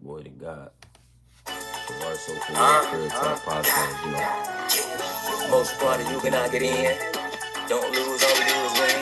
Boy to God. Shavar So for Real Career Talk Podcast, Most part of you cannot get in. Don't lose, only lose win.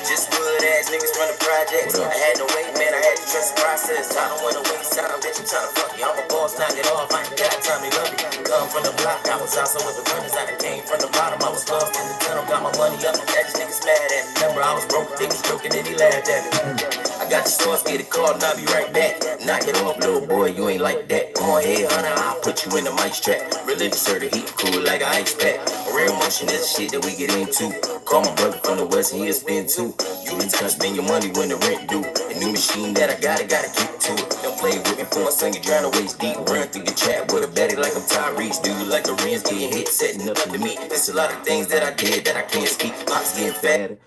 Just good ass niggas run the projects. I had no wait, man, I had to trust the process. I don't wanna waste time, bitch, I'm tryna fuck you. I'm a boss, knock it off, I ain't got time, they love you. Come from the block, I was also with the runners. I came from the bottom, I was lost in the tunnel, got my money up. That just niggas mad at me. Remember, I was broke, they was joking and he laughed at me. I got the sauce, get a call, and I'll be right back. Knock it off, little boy, you ain't like that. Come on here, honey, I'll put you in the mic strap. Religious sir, the heat cool like an ice pack. Real motion is the shit that we get into. Call my brother from the west and he'll spin too. You can touch spend your money when the rent due. The new machine that I got, I gotta kick to it. Don't play with me for a son, you drown waist deep. Run through the chat with a betty like I'm Tyrese. Do you like the rings getting hit, setting up to me? There's a lot of things that I did that I can't speak. Pops getting fatter.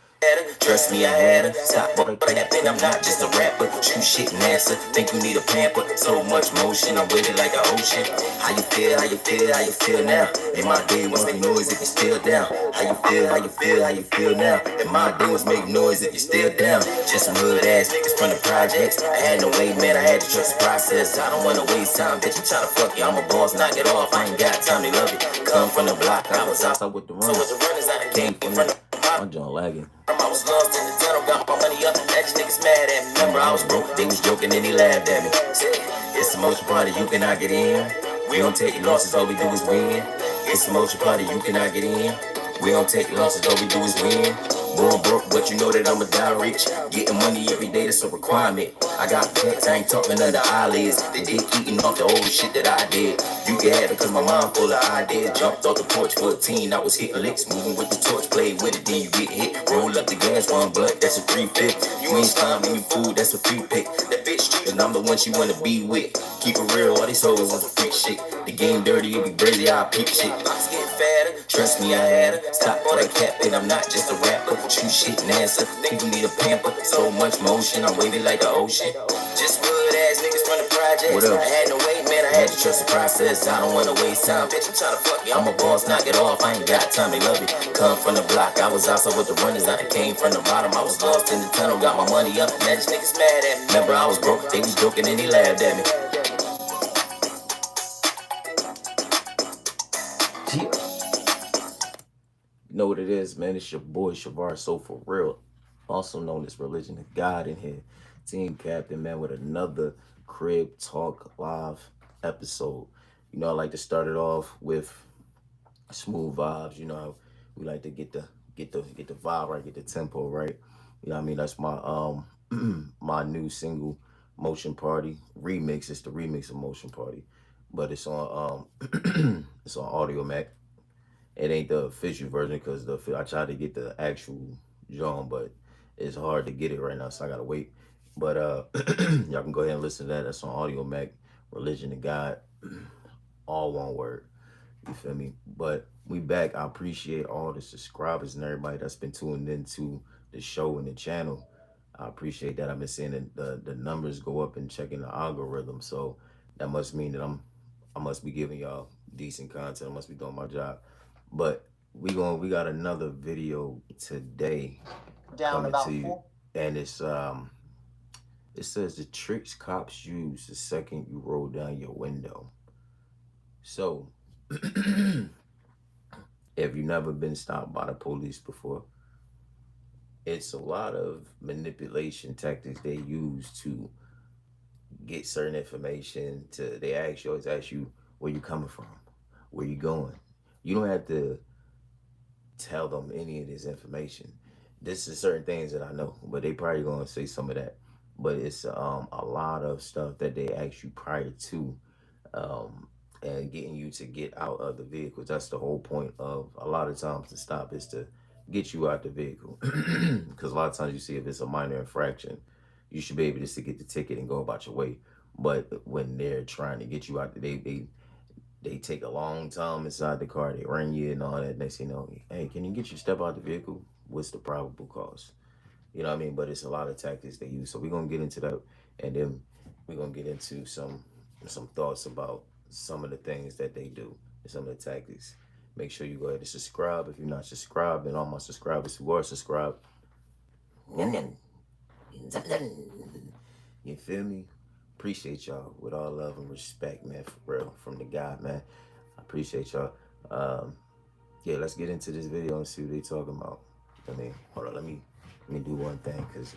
Trust me, I had her. Stop all the capping, I'm not just a rapper. Shoot shit, NASA. Think you need a pamper. So much motion, I'm with it like the ocean. How you feel, how you feel, how you feel now? In my day, was make noise if you still down. How you feel, how you feel, how you feel now? In my day, was make noise if you still down. Just some hood ass niggas from the projects. I had no way, man, I had to trust the process. I don't wanna waste time, bitch, I'm tryna fuck you. I'm a boss, knock it off, I ain't got time, they love it. Come from the block, I was outside with the runners. I came from the I'm John lagging. I was lost in the tunnel, got my money up. That niggas mad at me. Remember, I was broke, they was joking and he laughed at me. It's the motion party, you cannot get in. We don't take losses, all we do is win. It's the motion party, you cannot get in. We don't take losses, all we do is win. Born broke, but you know that I'ma die rich. Getting money every day, that's a requirement. I got pets, I ain't talking under eyelids. They did eating off the old shit that I did. You can have it cause my mind full of ideas. Jumped off the porch 14, I was hitting licks. Moving with the torch, played with it, then you get hit. Roll up the gas, one blunt, that's a 3-5. You ain't finding me food, that's a free pick. That bitch street, and I'm the one she wanna be with. Keep it real, all these hoes on some freak shit. The game dirty, it be crazy, I peep shit. Box getting fatter, trust me, I had her. Stop all that capping, I'm not just a rapper. Shoot shit, NASA, think you need a pamper. So much motion, I'm wavy like the ocean. Just good ass niggas from the projects. What up? I had no wait, man, I had to trust the process. I don't wanna waste time, bitch, I'm tryna fuck you. I'm a boss, knock it off, I ain't got time, they love it. Come from the block, I was outside with the runners. I came from the bottom, I was lost in the tunnel, got my money up. Now these niggas mad at me. Remember, I was broke, they was joking and he laughed at me. You know what it is, man. It's your boy Shavar So for Real, also known as Religion of God in here. Team Captain, man, with another Crib Talk Live episode. I like to start it off with smooth vibes. We like to get the vibe right, get the tempo right. That's my my new single Motion Party remix. It's the remix of Motion Party, but it's on it's on Audio Mac. It ain't the official version because I tried to get the actual John, but it's hard to get it right now, so I gotta wait. But y'all can go ahead and listen to that. That's on Audio Mac. Religion of God, all one word. You feel me? But we back. I appreciate all the subscribers and everybody that's been tuned into the show and the channel. I appreciate that. I've been seeing the numbers go up and checking the algorithm. So that must mean that I must be giving y'all decent content. I must be doing my job. But we got another video today coming to you, and it's it says the tricks cops use the second you roll down your window. So if you've never been stopped by the police before, it's a lot of manipulation tactics they use to get certain information. Always ask you where you coming from, where you going. You don't have to tell them any of this information. This is certain things that I know, but they probably gonna say some of that. But it's a lot of stuff that they ask you prior to and getting you to get out of the vehicles. That's the whole point of a lot of times the stop is to get you out the vehicle. Because a lot of times you see if it's a minor infraction, you should be able just to get the ticket and go about your way. But when they're trying to get you out, they take a long time inside the car. They ring you and all that. They say, no, hey, can you get your step out the vehicle? What's the probable cause? You know what I mean? But it's a lot of tactics they use. So we're going to get into that. And then we're going to get into some thoughts about some of the things that they do and some of the tactics. Make sure you go ahead and subscribe. If you're not subscribed, and all my subscribers who are subscribed, you feel me? Appreciate y'all with all love and respect, man, for real, from the guy, man. I appreciate y'all. Um, yeah, let's get into this video and see what they talking about. I mean, hold on, let me do one thing, cause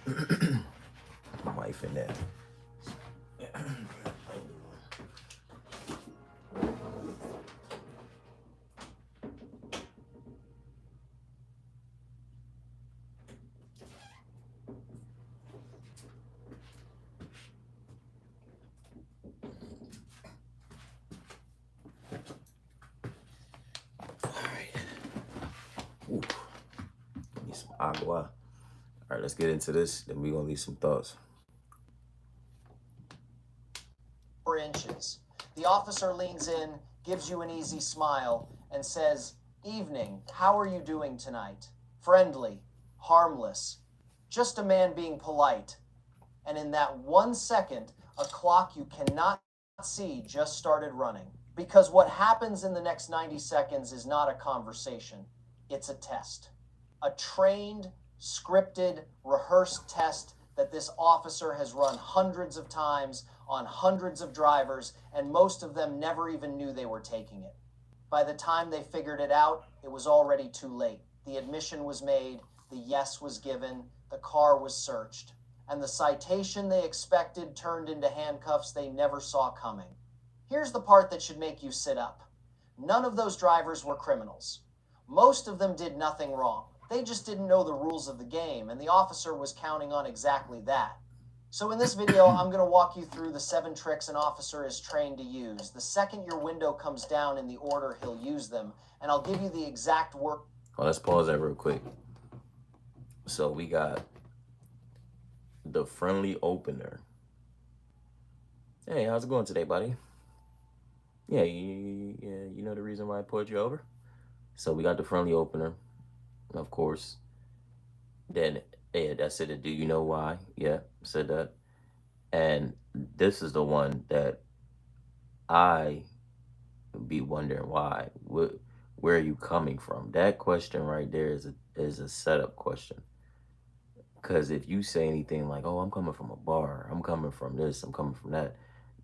my wife in there. All right. Ooh, need some agua. All right, let's get into this. Then we're gonna leave some thoughts. 4 inches. The officer leans in, gives you an easy smile, and says, "Evening, how are you doing tonight?" Friendly, harmless, just a man being polite. And in that 1 second, a clock you cannot see just started running. Because what happens in the next 90 seconds is not a conversation, it's a test. A trained, scripted, rehearsed test that this officer has run hundreds of times on hundreds of drivers, and most of them never even knew they were taking it. By the time they figured it out, it was already too late. The admission was made, the yes was given, the car was searched, and the citation they expected turned into handcuffs they never saw coming. Here's the part that should make you sit up. None of those drivers were criminals. Most of them did nothing wrong. They just didn't know the rules of the game, and the officer was counting on exactly that. So in this video, I'm going to walk you through the 7 tricks an officer is trained to use. The second your window comes down in the order he'll use them, and I'll give you the exact work. Well, let's pause that real quick. So we got the friendly opener. Hey, how's it going today, buddy? Yeah, you know the reason why I pulled you over? So we got the friendly opener, of course. Then, yeah, that's it. Do you know why? Yeah, said that. And this is the one that I be wondering why. Where are you coming from? That question right there is a setup question. Because if you say anything like, "Oh, I'm coming from a bar. I'm coming from this. I'm coming from that,"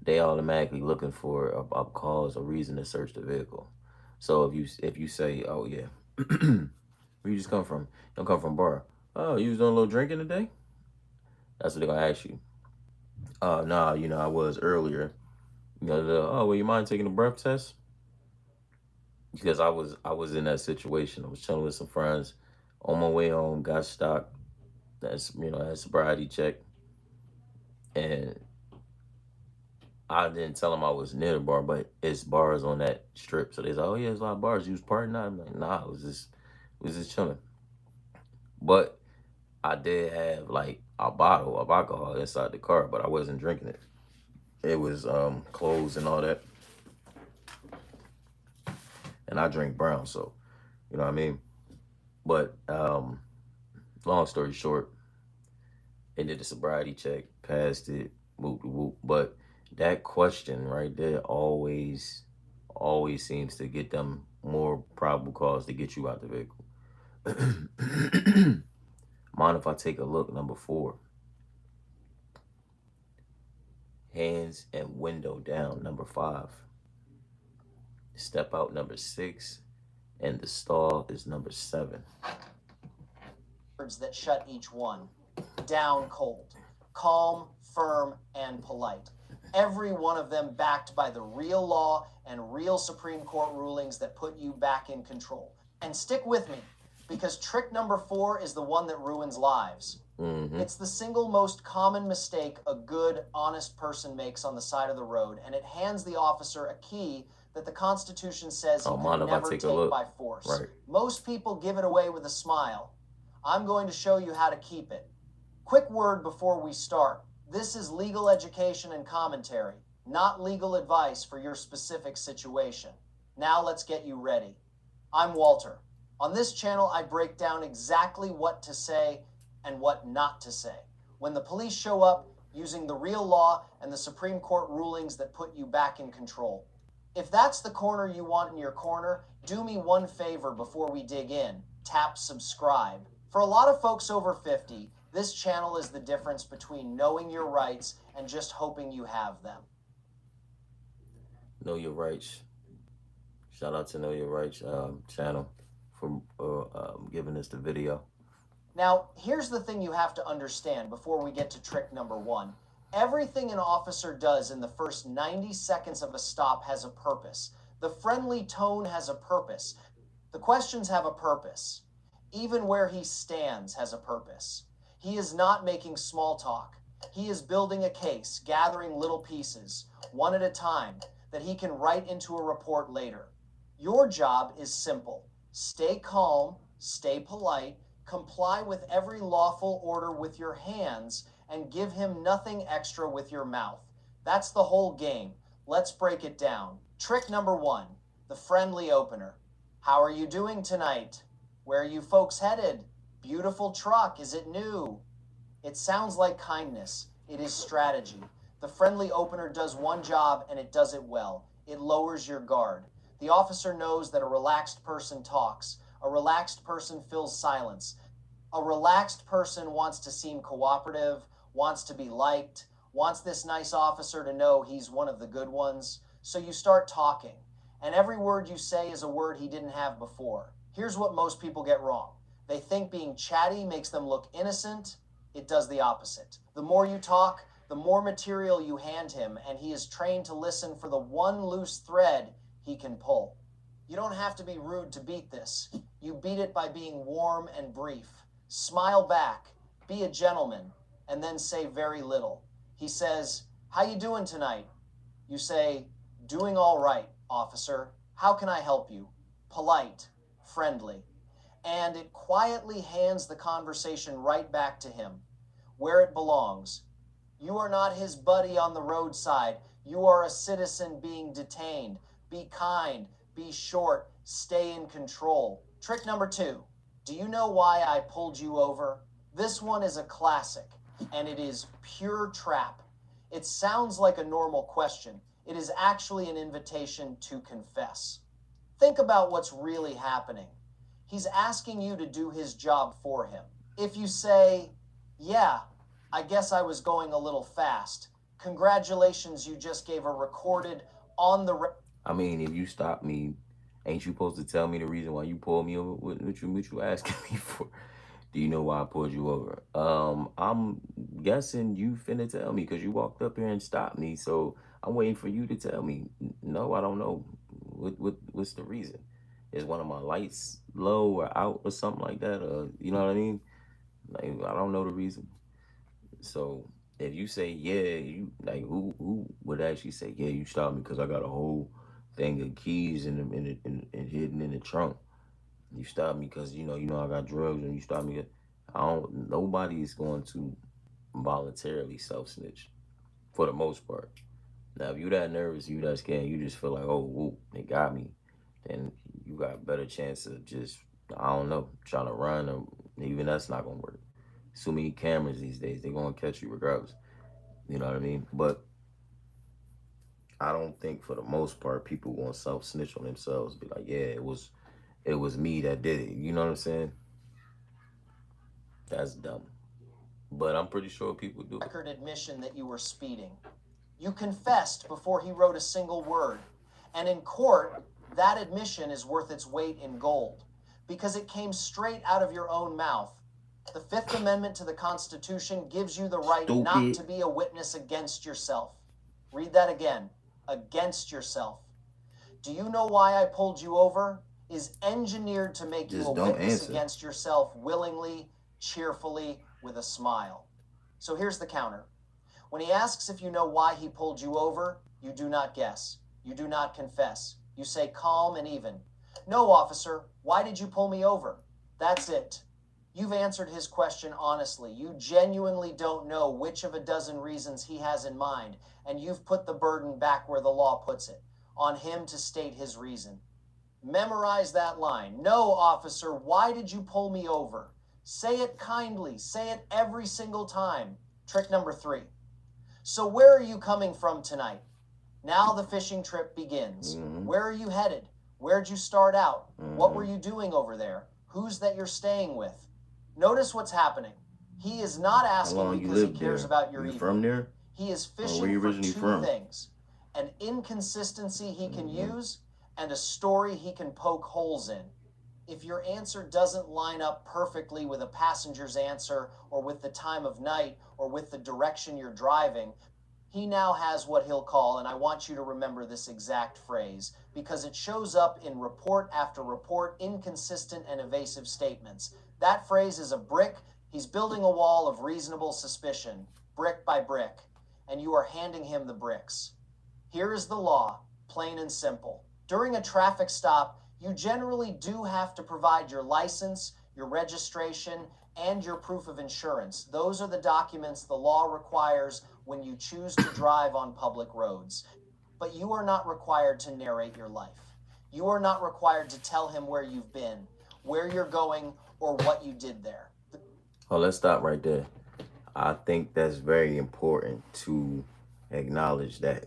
they automatically looking for a cause, a reason to search the vehicle. So if you say, "Oh yeah, where you just come from? You don't come from a bar. Oh, you was doing a little drinking today?" That's what they're gonna ask you. Nah, I was earlier. Oh, well, you mind taking a breath test? Because I was in that situation. I was chilling with some friends on my way home, got stopped. That's had sobriety check, and I didn't tell them I was near the bar, but it's bars on that strip. So they said, "Oh yeah, there's a lot of bars. You was partying?" I'm like, "Nah, it was just chilling." But I did have like a bottle of alcohol inside the car, but I wasn't drinking it. It was closed and all that, and I drink brown, so you know what I mean. But long story short, they did the sobriety check, passed it, whoop de whoop. But that question right there always seems to get them more probable cause to get you out the vehicle. Mind if I take a look? Number 4. Hands and window down. Number 5. Step out. Number 6. And the stall is number 7. Words that shut each one. Down cold, calm, firm, and polite. Every one of them backed by the real law and real Supreme Court rulings that put you back in control. And stick with me, because trick number 4 is the one that ruins lives. It's the single most common mistake a good, honest person makes on the side of the road, and it hands the officer a key that the Constitution says you can never take by force. Right. Most people give it away with a smile. I'm going to show you how to keep it. Quick word before we start. This is legal education and commentary, not legal advice for your specific situation. Now let's get you ready. I'm Walter. On this channel, I break down exactly what to say and what not to say when the police show up using the real law and the Supreme Court rulings that put you back in control. If that's the corner you want in your corner, do me one favor before we dig in. Tap subscribe. For a lot of folks over 50, This channel is the difference between knowing your rights and just hoping you have them. Know Your Rights. Shout out to Know Your Rights channel for giving us the video. Now, here's the thing you have to understand before we get to trick number 1. Everything an officer does in the first 90 seconds of a stop has a purpose. The friendly tone has a purpose. The questions have a purpose. Even where he stands has a purpose. He is not making small talk. He is building a case, gathering little pieces, one at a time, that he can write into a report later. Your job is simple. Stay calm, stay polite, comply with every lawful order with your hands, and give him nothing extra with your mouth. That's the whole game. Let's break it down. Trick number 1, the friendly opener. How are you doing tonight? Where are you folks headed? Beautiful truck, is it new? It sounds like kindness. It is strategy. The friendly opener does one job and it does it well. It lowers your guard. The officer knows that a relaxed person talks. A relaxed person fills silence. A relaxed person wants to seem cooperative, wants to be liked, wants this nice officer to know he's one of the good ones. So you start talking, and every word you say is a word he didn't have before. Here's what most people get wrong. They think being chatty makes them look innocent. It does the opposite. The more you talk, the more material you hand him, and he is trained to listen for the one loose thread he can pull. You don't have to be rude to beat this. You beat it by being warm and brief. Smile back, be a gentleman, and then say very little. He says, "How you doing tonight?" You say, "Doing all right, officer. How can I help you?" Polite, friendly. And it quietly hands the conversation right back to him, where it belongs. You are not his buddy on the roadside. You are a citizen being detained. Be kind, be short, stay in control. Trick number 2. Do you know why I pulled you over? This one is a classic, and it is pure trap. It sounds like a normal question. It is actually an invitation to confess. Think about what's really happening. He's asking you to do his job for him. If you say, "Yeah, I guess I was going a little fast. Congratulations, you just gave a recorded on the..." I mean, if you stop me, ain't you supposed to tell me the reason why you pulled me over? What you asking me for? Do you know why I pulled you over? I'm guessing you finna tell me because you walked up here and stopped me. So I'm waiting for you to tell me. No, I don't know. What's the reason? Is one of my lights low or out or something like that? Or you know what I mean? Like I don't know the reason. So if you say yeah, you like who would actually say yeah? You stopped me because I got a whole thing of keys and hidden in the trunk. You stop me because you know I got drugs, and you stop me. I don't. Nobody is going to voluntarily self snitch for the most part. Now, if you that nervous, you that scared, you just feel like, oh, whoop, they got me, then you got a better chance of just I don't know trying to run, or even that's not gonna work. So many cameras these days, they gonna catch you regardless. You know what I mean? But I don't think for the most part people gonna self snitch on themselves. Be like, yeah, it was me that did it. You know what I'm saying? That's dumb. But I'm pretty sure people do it. Record admission that you were speeding. You confessed before he wrote a single word. And in court, that admission is worth its weight in gold because it came straight out of your own mouth. The Fifth Amendment to the Constitution gives you the right not to be a witness against yourself. Read that again. Against yourself. Do you know why I pulled you over? Is engineered to make you a witness against yourself willingly, cheerfully, with a smile. So here's the counter. When he asks if you know why he pulled you over, you do not guess. You do not confess. You say calm and even. No, officer, why did you pull me over? That's it. You've answered his question honestly. You genuinely don't know which of a dozen reasons he has in mind, and you've put the burden back where the law puts it, on him to state his reason. Memorize that line. No, officer, why did you pull me over? Say it kindly. Say it every single time. Trick number 3. So where are you coming from tonight? Now the fishing trip begins. Where are you headed? Where'd you start out? What were you doing over there? Who's that you're staying with? Notice what's happening. He is not How asking long you because he lived cares there? about your You evening. from there? He is Or where fishing you for originally two from? things: an inconsistency he can use and a story he can poke holes in. If your answer doesn't line up perfectly with a passenger's answer, or with the time of night, or with the direction you're driving, he now has what he'll call, and I want you to remember this exact phrase because it shows up in report after report, inconsistent and evasive statements. That phrase is a brick. He's building a wall of reasonable suspicion, brick by brick, and you are handing him the bricks. Here is the law, plain and simple. During a traffic stop, you generally do have to provide your license, your registration, and your proof of insurance. Those are the documents the law requires when you choose to drive on public roads. But you are not required to narrate your life. You are not required to tell him where you've been, where you're going, or what you did there. Oh, let's stop right there. I think that's very important to acknowledge that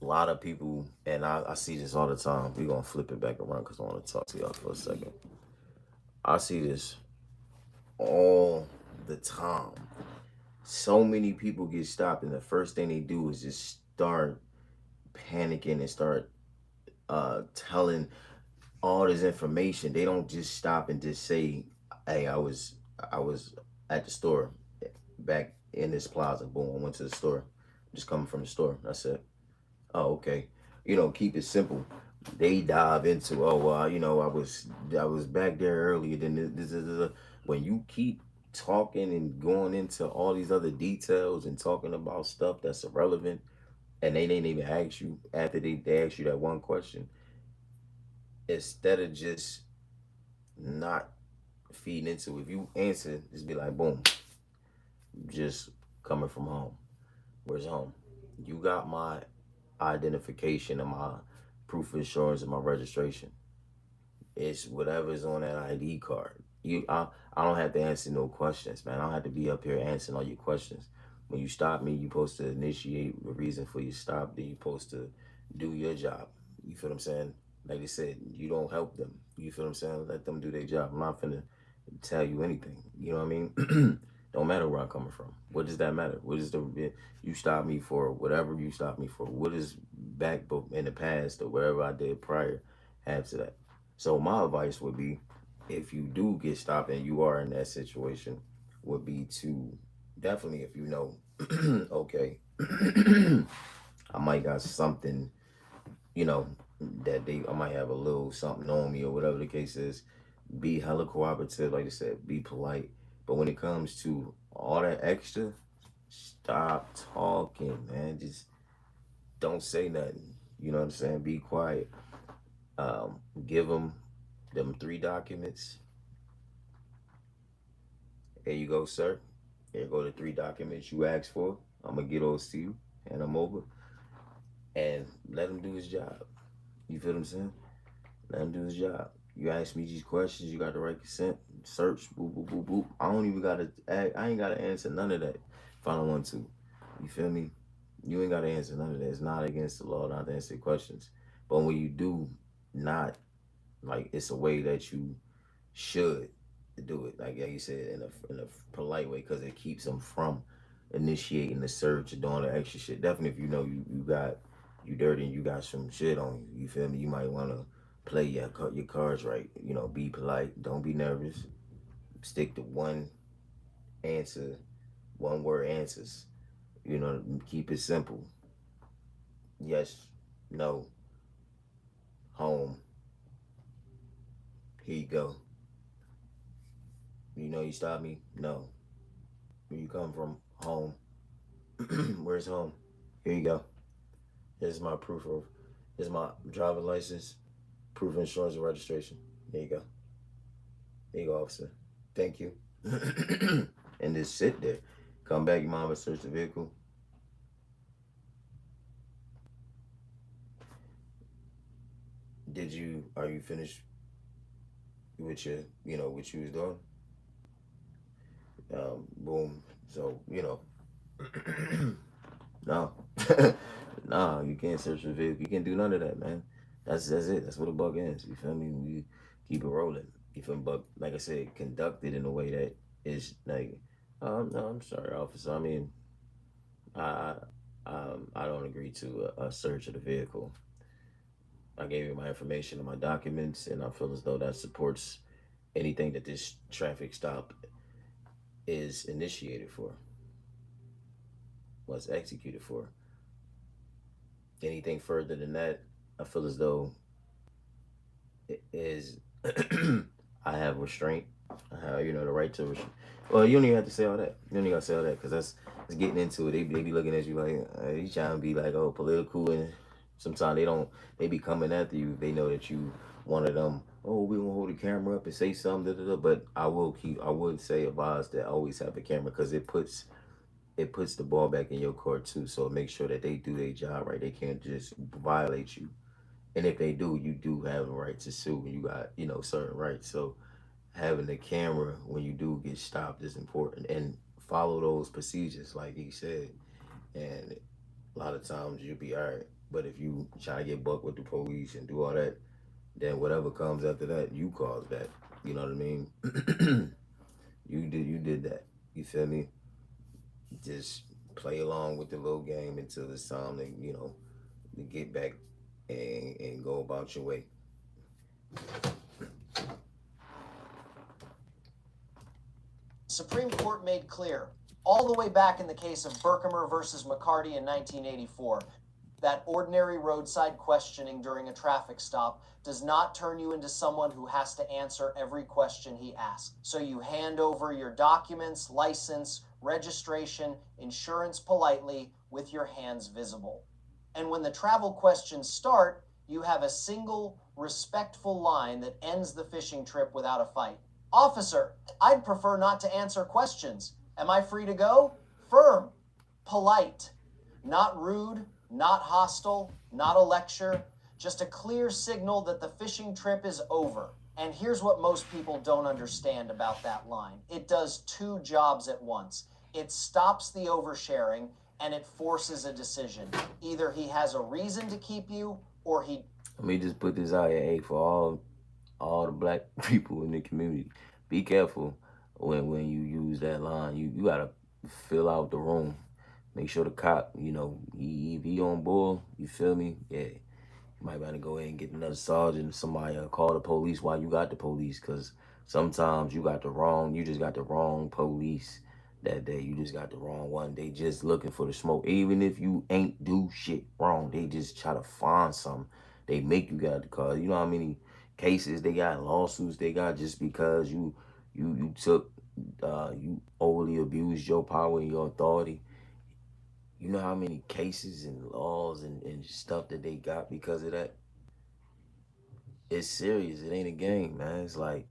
a lot of people, and I see this all the time. We're going to flip it back around because I want to talk to y'all for a second. I see this all the time. So many people get stopped, and the first thing they do is just start panicking and start telling all this information. They don't just stop and just say, "Hey, I was at the store back in this plaza. Boom, I went to the store. Just coming from the store. That's it. Oh, okay. Keep it simple. They dive into, oh, well, I was back there earlier than this. When you keep talking and going into all these other details and talking about stuff that's irrelevant, and they didn't even ask you after they asked you that one question, instead of just not feeding into it, if you answer, just be like, boom, just coming from home. Where's home? You got my identification and my proof of insurance and my registration. It's whatever's on that ID card. I don't have to answer no questions, man. I don't have to be up here answering all your questions. When you stop me, you supposed to initiate a reason for your stop. Then you supposed to do your job. You feel what I'm saying? Like they said, you don't help them. You feel what I'm saying? Let them do their job. I'm not finna tell you anything. You know what I mean? Don't matter where I'm coming from. What does that matter? What is you stop me for whatever you stop me for? What is back in the past or whatever I did prior have to that? So my advice would be, if you do get stopped and you are in that situation, would be to definitely, if you know, okay, I might got something, you know, I might have a little something on me or whatever the case is. Be hella cooperative, like I said, be polite. But when it comes to all that extra, stop talking, man. Just don't say nothing. You know what I'm saying? Be quiet. Give them 3 documents. Here you go, sir. Here go the 3 documents you asked for. I'm gonna get those to you, and I'm over. And let him do his job. You feel what I'm saying? Let him do his job. You ask me these questions, you got the right consent, search, boop, boop, boop, boop. I don't even gotta I ain't gotta answer none of that if I don't want to. You feel me? You ain't gotta answer none of that. It's not against the law not to answer questions. But when you do not, like, it's a way that you should do it. Like you said, in a polite way, because it keeps them from initiating the search and doing the extra shit. Definitely, if you know you dirty and you got some shit on you. You feel me? You might want to play your cards right. Be polite. Don't be nervous. Stick to one answer, one word answers. Keep it simple. Yes, no, home. Here you go. You stop me? No. Where you come from? Home. Where's home? Here you go. Here's my here's my driver license, proof of insurance and registration. There you go. There you go, officer. Thank you. And just sit there. Come back, your mama, search the vehicle. Are you finished with what you was doing? Boom. So, no. Nah, you can't search the vehicle. You can't do none of that, man. That's it. That's what a buck is. You feel me? We keep it rolling. You feel me? But like I said, conduct it in a way that It's like, no, I'm sorry, officer. I mean, I I don't agree to a search of the vehicle. I gave you my information and my documents, and I feel as though that supports anything that this traffic stop is initiated for, was executed for. Anything further than that, I feel as though it is I have restraint. I have, the right to restraint. Well, you don't even have to say all that. You don't even got to say all that because that's getting into it. They be looking at you like you trying to be like, oh, political, and sometimes they don't. They be coming after you. They know that you one of them. Oh, we gonna hold the camera up and say something. Da, da, da. But I will keep. I would say advise that always have a camera because it puts the ball back in your court too. So make sure that they do their job right. They can't just violate you. And if they do, you do have a right to sue. You got certain rights. So having the camera when you do get stopped is important, and follow those procedures like he said. And a lot of times you'll be all right. But if you try to get bucked with the police and do all that, then whatever comes after that, you caused that. You know what I mean? You did that. You feel me? Just play along with the little game until it's time to to get back and go about your way. Supreme Court made clear, all the way back in the case of Berkemer versus McCarty in 1984, that ordinary roadside questioning during a traffic stop does not turn you into someone who has to answer every question he asks. So you hand over your documents, license, registration, insurance politely with your hands visible. And when the travel questions start, you have a single, respectful line that ends the fishing trip without a fight. Officer, I'd prefer not to answer questions. Am I free to go? Firm. Polite. Not rude, not hostile, not a lecture. Just a clear signal that the fishing trip is over. And here's what most people don't understand about that line. It does two jobs at once. It stops the oversharing and it forces a decision. Either he has a reason to keep you or he... Let me just put this out here, hey, for all the black people in the community. Be careful when you use that line. You gotta fill out the room. Make sure the cop, if he on board, you feel me? Yeah. You might want to go ahead and get another sergeant, somebody call the police while you got the police, because sometimes you just got the wrong police that day. You just got the wrong one. They just looking for the smoke. Even if you ain't do shit wrong, they just try to find something. They make you got the car. You know how many cases they got, lawsuits they got just because you took you overly abused your power and your authority. You know how many cases and laws and stuff that they got because of that? It's serious. It ain't a game, man. It's like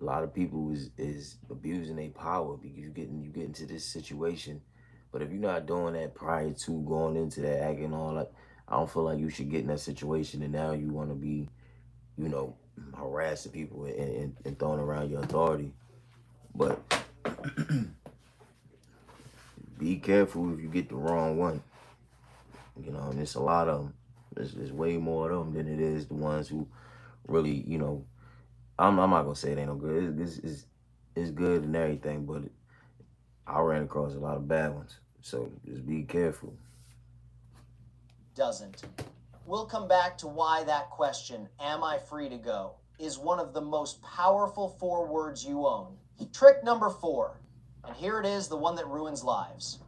a lot of people is abusing their power because you get into this situation. But if you're not doing that prior to going into that acting all that, I don't feel like you should get in that situation and now you want to be, you know, harassing people and throwing around your authority. But be careful if you get the wrong one. And it's a lot of them. There's way more of them than it is the ones who really, I'm not gonna say it ain't no good. It's good and everything, but I ran across a lot of bad ones. So just be careful. doesn't. We'll come back to why that question, am I free to go, is one of the most powerful 4 words you own. Trick number 4, and here it is, the one that ruins lives.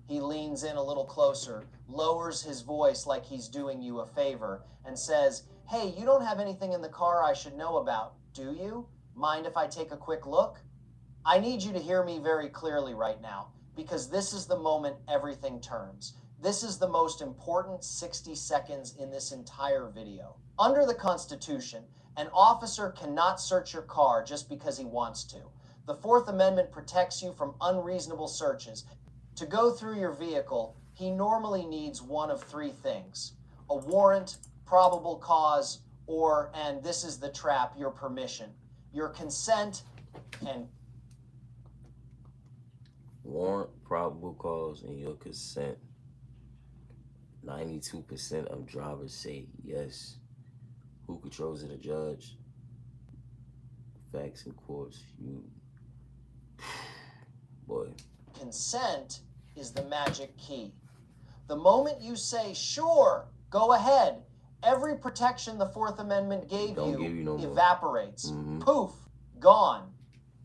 He leans in a little closer, lowers his voice like he's doing you a favor, and says, hey, you don't have anything in the car I should know about, do you? Mind if I take a quick look? I need you to hear me very clearly right now, because this is the moment everything turns. This is the most important 60 seconds in this entire video. Under the Constitution, an officer cannot search your car just because he wants to. The Fourth Amendment protects you from unreasonable searches. To go through your vehicle, he normally needs one of 3 things: a warrant, probable cause, or, and this is the trap, your permission. Your consent and Warrant, probable cause, and your consent. 92% of drivers say yes. Who controls it? A judge. Facts and courts. You. Boy. Consent is the magic key. The moment you say, sure, go ahead, every protection the Fourth Amendment gave you no evaporates. Poof, gone.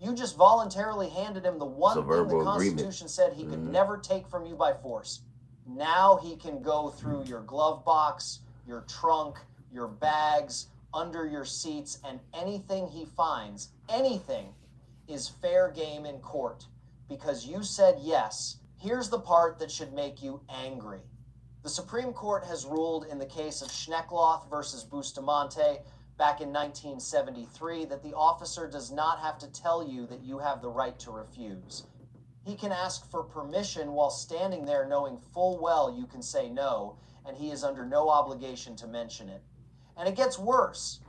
You just voluntarily handed him the one thing the Constitution said he could never take from you by force. Now he can go through your glove box, your trunk, your bags, under your seats, and anything he finds, anything, is fair game in court. Because you said yes. Here's the part that should make you angry. The Supreme Court has ruled in the case of Schneckloth versus Bustamante back in 1973 that the officer does not have to tell you that you have the right to refuse. He can ask for permission while standing there knowing full well you can say no, and he is under no obligation to mention it. And it gets worse.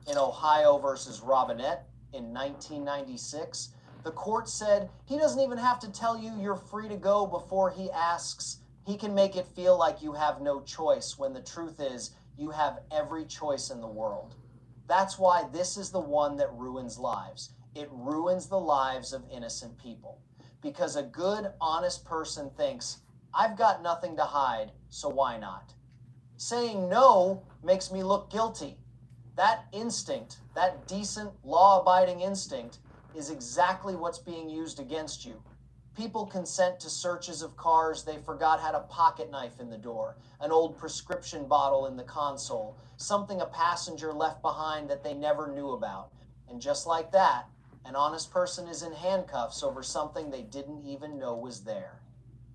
In Ohio versus Robinette in 1996, the court said he doesn't even have to tell you you're free to go before he asks. He can make it feel like you have no choice when the truth is you have every choice in the world. That's why this is the one that ruins lives. It ruins the lives of innocent people. Because a good, honest person thinks, I've got nothing to hide, so why not? Saying no makes me look guilty. That instinct, that decent, law-abiding instinct, is exactly what's being used against you. People consent to searches of cars they forgot had a pocket knife in the door, an old prescription bottle in the console, something a passenger left behind that they never knew about. And just like that, an honest person is in handcuffs over something they didn't even know was there.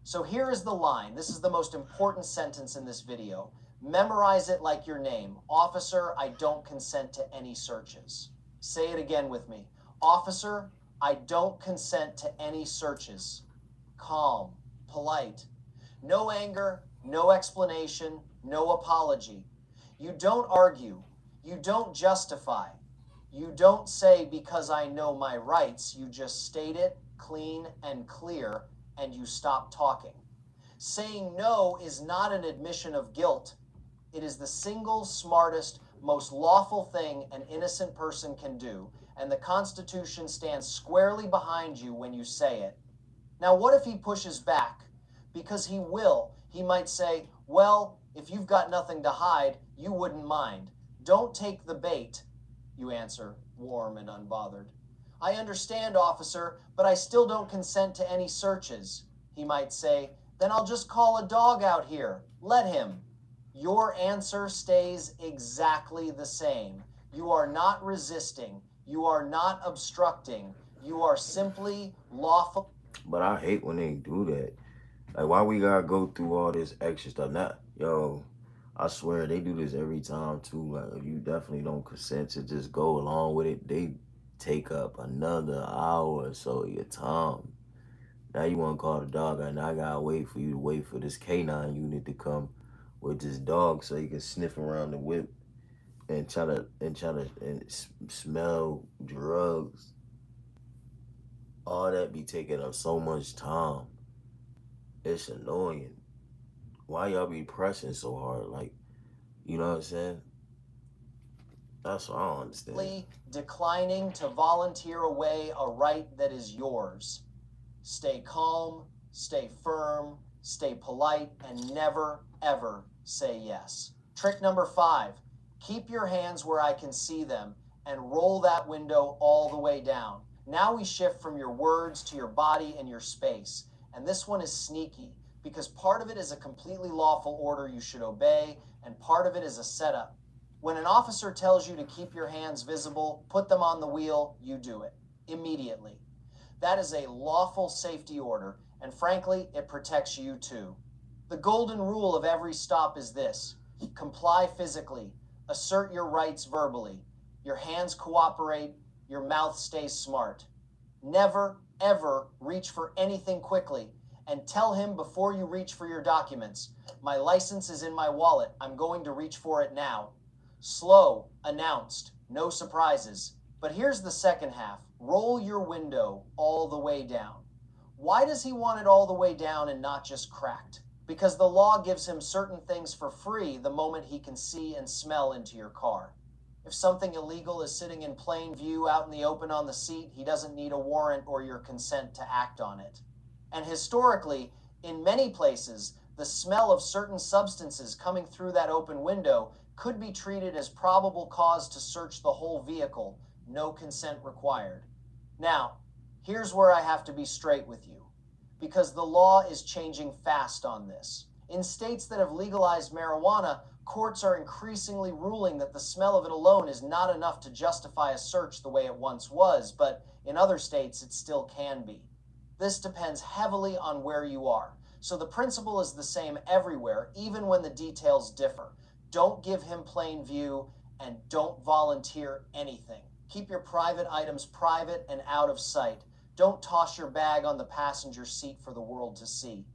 So here is the line. This is the most important sentence in this video. Memorize it like your name. Officer, I don't consent to any searches. Say it again with me. Officer, I don't consent to any searches. Calm, polite. No anger, no explanation, no apology. You don't argue. You don't justify. You don't say because I know my rights. You just state it clean and clear, and you stop talking. Saying no is not an admission of guilt. It is the single smartest, most lawful thing an innocent person can do, and the Constitution stands squarely behind you when you say it. Now, what if he pushes back? Because he will. He might say, well, if you've got nothing to hide, you wouldn't mind. Don't take the bait. You answer, warm and unbothered. I understand, officer, but I still don't consent to any searches. He might say, then I'll just call a dog out here. Let him. Your answer stays exactly the same. You are not resisting. You are not obstructing. You are simply lawful. But I hate when they do that. Like, why we gotta go through all this extra stuff? Not, yo, I swear they do this every time too. Like, if you definitely don't consent to just go along with it, they take up another hour or so of your time. Now you want to call the dog, and I gotta wait for you to wait for this canine unit to come with this dog so you can sniff around the whip and smell drugs. All that be taking up so much time. It's annoying. Why y'all be pressing so hard? Like, you know what I'm saying? That's what I don't understand. Declining to volunteer away a right that is yours. Stay calm, stay firm, stay polite, and never, ever say yes. Trick number 5, keep your hands where I can see them and roll that window all the way down. Now we shift from your words to your body and your space. And this one is sneaky because part of it is a completely lawful order you should obey, and part of it is a setup. When an officer tells you to keep your hands visible, put them on the wheel, you do it immediately. That is a lawful safety order, and frankly, it protects you too. The golden rule of every stop is this: comply physically, assert your rights verbally, your hands cooperate, your mouth stays smart. Never, ever reach for anything quickly, and tell him before you reach for your documents, my license is in my wallet, I'm going to reach for it now. Slow, announced, no surprises. But here's the second half. Roll your window all the way down. Why does he want it all the way down and not just cracked? Because the law gives him certain things for free the moment he can see and smell into your car. If something illegal is sitting in plain view out in the open on the seat, he doesn't need a warrant or your consent to act on it. And historically, in many places, the smell of certain substances coming through that open window could be treated as probable cause to search the whole vehicle, no consent required. Now, here's where I have to be straight with you, because the law is changing fast on this. In states that have legalized marijuana, courts are increasingly ruling that the smell of it alone is not enough to justify a search the way it once was, but in other states it still can be. This depends heavily on where you are. So the principle is the same everywhere, even when the details differ. Don't give him plain view and don't volunteer anything. Keep your private items private and out of sight. Don't toss your bag on the passenger seat for the world to see.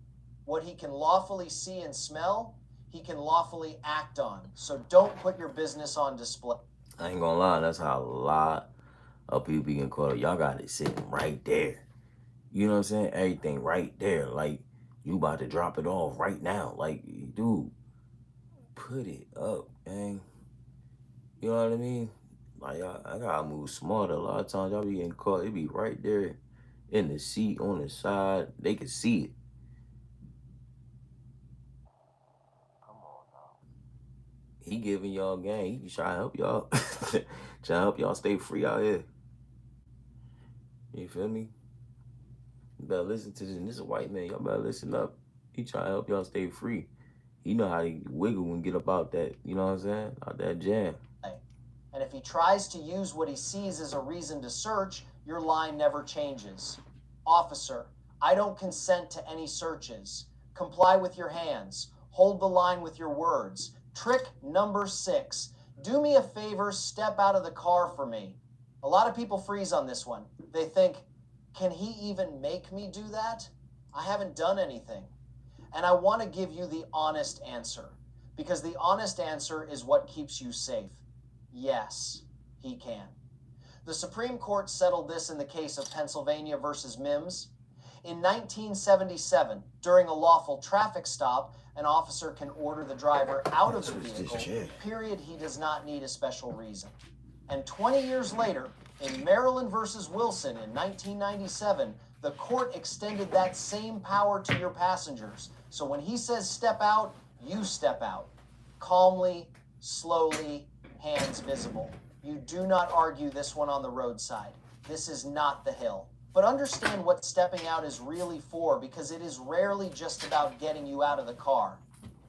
What he can lawfully see and smell, he can lawfully act on. So don't put your business on display. I ain't gonna lie, that's how a lot of people be getting caught up. Y'all got it sitting right there. You know what I'm saying? Everything right there. Like, you about to drop it off right now. Like, dude, put it up, man. You know what I mean? Like, I gotta move smarter. A lot of times y'all be getting caught. It be right there in the seat, on the side. They can see it. He giving y'all game. He trying to help y'all. Trying to help y'all stay free out here. You feel me? You better listen to this. And this is a white man. Y'all better listen up. He trying to help y'all stay free. He know how to wiggle and get up out that, you know what I'm saying? Out that jam. And if he tries to use what he sees as a reason to search, your line never changes. Officer, I don't consent to any searches. Comply with your hands. Hold the line with your words. Trick number 6. Do me a favor, step out of the car for me. A lot of people freeze on this one. They think, can he even make me do that? I haven't done anything. And I want to give you the honest answer, because the honest answer is what keeps you safe. Yes, he can. The Supreme Court settled this in the case of Pennsylvania versus Mims. In 1977, during a lawful traffic stop, an officer can order the driver out of the vehicle, period. He does not need a special reason. And 20 years later, in Maryland versus Wilson in 1997, the court extended that same power to your passengers. So when he says step out, you step out. Calmly, slowly, hands visible. You do not argue this one on the roadside. This is not the hill. But understand what stepping out is really for, because it is rarely just about getting you out of the car.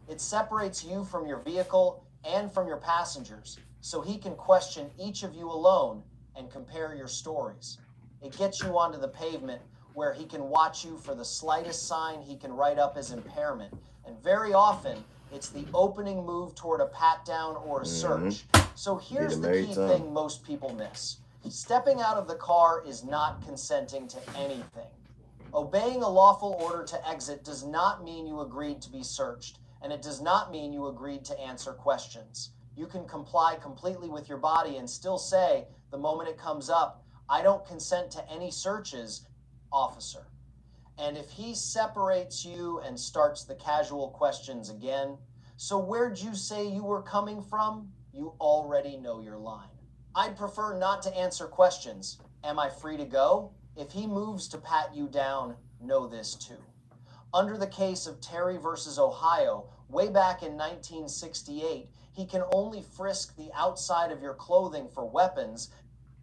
It separates you from your vehicle and from your passengers, so he can question each of you alone and compare your stories. It gets you onto the pavement where he can watch you for the slightest sign he can write up as impairment. And very often, it's the opening move toward a pat down or a search. So here's the key thing most people miss. Stepping out of the car is not consenting to anything. Obeying a lawful order to exit does not mean you agreed to be searched, and it does not mean you agreed to answer questions. You can comply completely with your body and still say, the moment it comes up, I don't consent to any searches, officer. And if he separates you and starts the casual questions again, so where'd you say you were coming from? You already know your line. I'd prefer not to answer questions. Am I free to go? If he moves to pat you down, know this too. Under the case of Terry versus Ohio, way back in 1968, he can only frisk the outside of your clothing for weapons,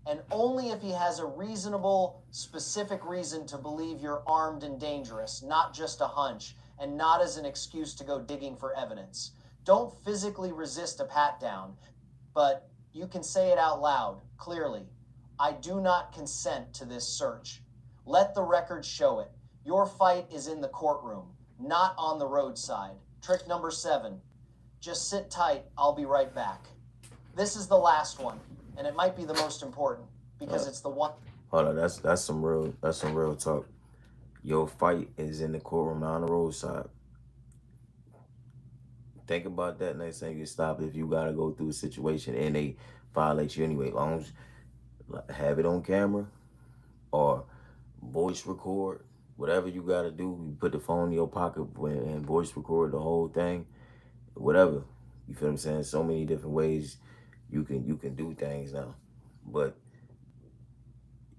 and only if he has a reasonable, specific reason to believe you're armed and dangerous, not just a hunch, and not as an excuse to go digging for evidence. Don't physically resist a pat down, but you can say it out loud, clearly. I do not consent to this search. Let the record show it. Your fight is in the courtroom, not on the roadside. Trick number 7. Just sit tight, I'll be right back. This is the last one, and it might be the most important, because it's the one. Hold on, that's some real talk. Your fight is in the courtroom, not on the roadside. Think about that next time you stop. If you gotta go through a situation and they violate you anyway, as long as have it on camera or voice record, whatever you gotta do. You put the phone in your pocket and voice record the whole thing, whatever. You feel what I'm saying? So many different ways you can do things now. But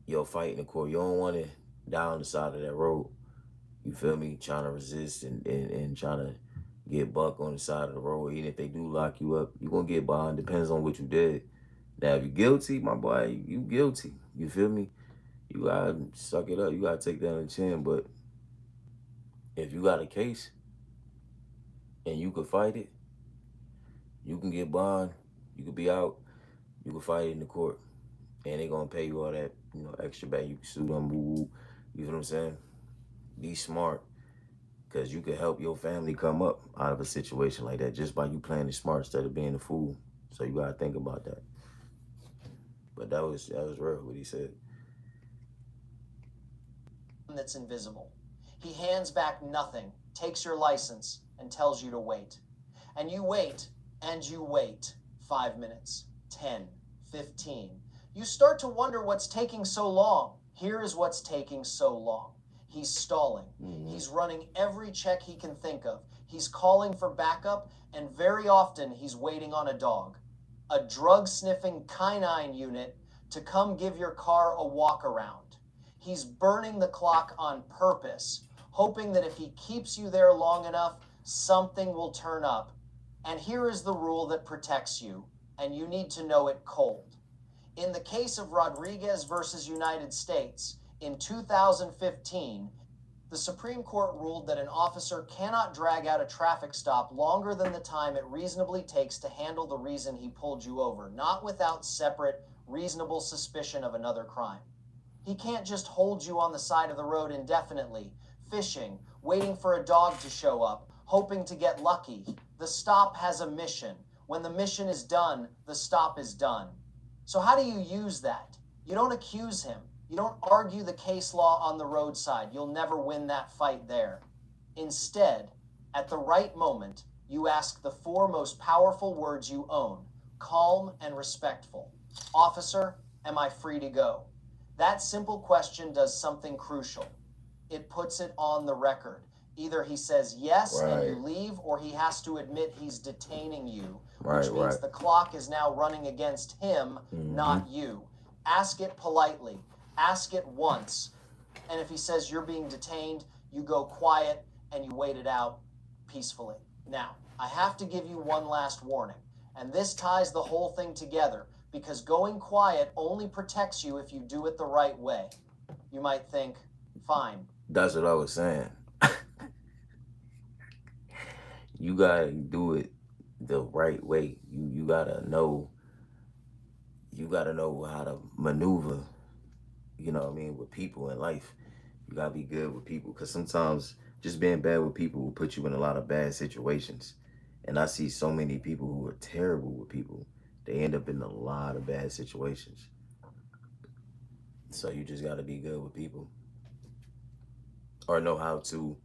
your fight in the court, you don't want it down the side of that road. You feel me? Trying to resist and trying to get buck on the side of the road. Even if they do lock you up, you're gonna get bond. Depends on what you did. Now, if you're guilty, my boy, you guilty. You feel me? You gotta suck it up. You gotta take that on the chin. But if you got a case and you could fight it, you can get bond. You could be out. You can fight it in the court, and they gonna pay you all that, extra back. You can sue them, boo boo. You feel what I'm saying? Be smart, cause you could help your family come up out of a situation like that just by you playing it smart instead of being a fool. So you gotta think about that. But that was real what he said. That's invisible. He hands back nothing, takes your license, and tells you to wait. And you wait, and you wait. 5 minutes, 10, 15. You start to wonder what's taking so long. Here is what's taking so long. He's stalling. He's running every check he can think of. He's calling for backup, and very often he's waiting on a dog, a drug-sniffing canine unit to come give your car a walk around. He's burning the clock on purpose, hoping that if he keeps you there long enough, something will turn up. And here is the rule that protects you, and you need to know it cold. In the case of Rodriguez versus United States, in 2015, the Supreme Court ruled that an officer cannot drag out a traffic stop longer than the time it reasonably takes to handle the reason he pulled you over, not without separate, reasonable suspicion of another crime. He can't just hold you on the side of the road indefinitely, fishing, waiting for a dog to show up, hoping to get lucky. The stop has a mission. When the mission is done, the stop is done. So how do you use that? You don't accuse him. You don't argue the case law on the roadside. You'll never win that fight there. Instead, at the right moment, you ask the 4 most powerful words you own: calm and respectful. Officer, am I free to go? That simple question does something crucial. It puts it on the record. Either he says yes and you leave, or he has to admit he's detaining you, which means the clock is now running against him, not you. Ask it politely. Ask it once. And if he says you're being detained, you go quiet and you wait it out peacefully. Now, I have to give you one last warning, and this ties the whole thing together, because going quiet only protects you if you do it the right way. You might think, fine. That's what I was saying. You gotta do it the right way. You gotta know how to maneuver, with people in life. You gotta be good with people, because sometimes just being bad with people will put you in a lot of bad situations. And I see so many people who are terrible with people. They end up in a lot of bad situations. So you just gotta be good with people, or know how to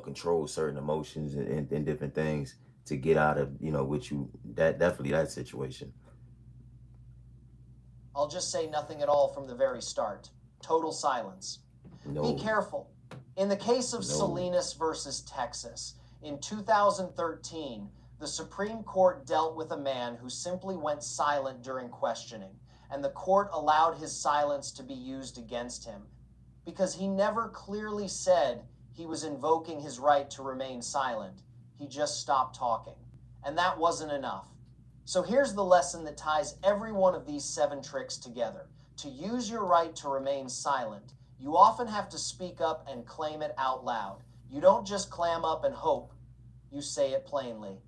control certain emotions and different things to get out of, that situation. I'll just say nothing at all from the very start. Total silence. No. Be careful. In the case of Salinas versus Texas, in 2013, the Supreme Court dealt with a man who simply went silent during questioning, and the court allowed his silence to be used against him because he never clearly said he was invoking his right to remain silent. He just stopped talking. And that wasn't enough. So here's the lesson that ties every one of these 7 tricks together. To use your right to remain silent, you often have to speak up and claim it out loud. You don't just clam up and hope. You say it plainly.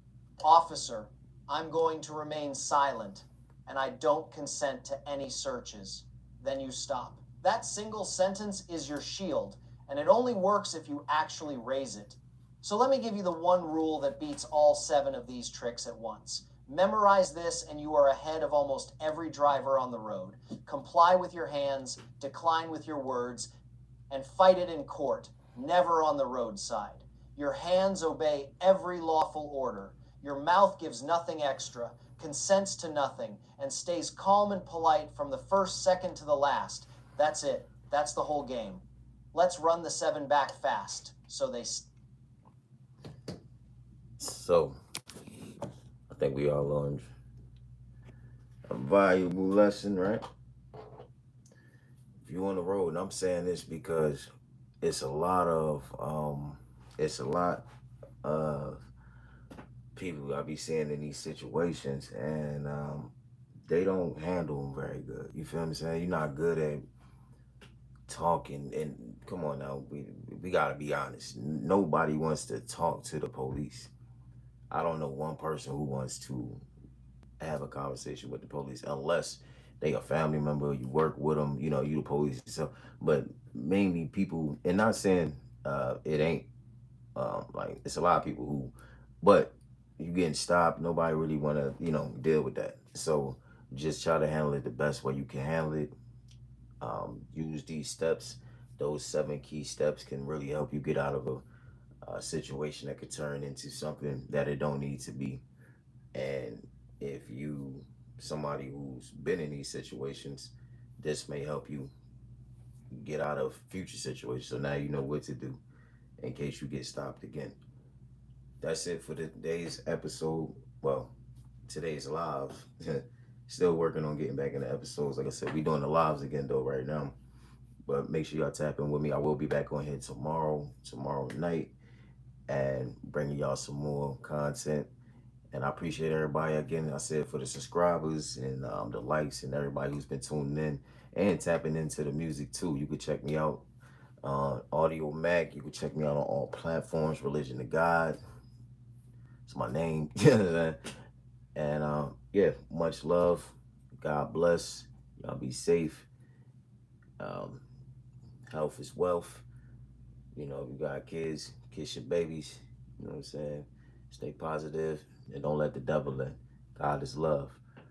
Officer, I'm going to remain silent, and I don't consent to any searches. Then you stop. That single sentence is your shield, and it only works if you actually raise it. So let me give you the one rule that beats all 7 of these tricks at once. Memorize this and you are ahead of almost every driver on the road. Comply with your hands, decline with your words, and fight it in court, never on the roadside. Your hands obey every lawful order. Your mouth gives nothing extra, consents to nothing, and stays calm and polite from the first second to the last. That's it. That's the whole game. Let's run the 7 back fast, so they... So, I think we all learned a valuable lesson, right? If you're on the road, and I'm saying this because it's a lot of it's a lot of people I be seeing in these situations, and they don't handle them very good. You feel me saying? You're not good at talking, and come on now, we gotta be honest. Nobody wants to talk to the police. I don't know one person who wants to have a conversation with the police unless they a family member, you work with them, you know, you the police. So, but mainly people, and not saying it ain't like it's a lot of people who, but you getting stopped, nobody really want to, you know, deal with that. So just try to handle it the best way you can handle it. Use these steps. Those 7 key steps can really help you get out of a situation that could turn into something that it don't need to be. And if you somebody who's been in these situations, this may help you get out of future situations. So now you know what to do in case you get stopped again. That's it for today's episode. Well, today's live. Still working on getting back into episodes. Like I said, we doing the lives again though right now. But make sure y'all tap in with me. I will be back on here tomorrow night, and bringing y'all some more content. And I appreciate everybody again. I said for the subscribers and the likes and everybody who's been tuning in and tapping into the music too. You can check me out on Audio Mac. You can check me out on all platforms. Religion to God. It's my name. And yeah, much love. God bless. Y'all be safe. Um, Health is wealth. You know, if you got kids, kiss your babies. You know what I'm saying? Stay positive and don't let the devil in. God is love.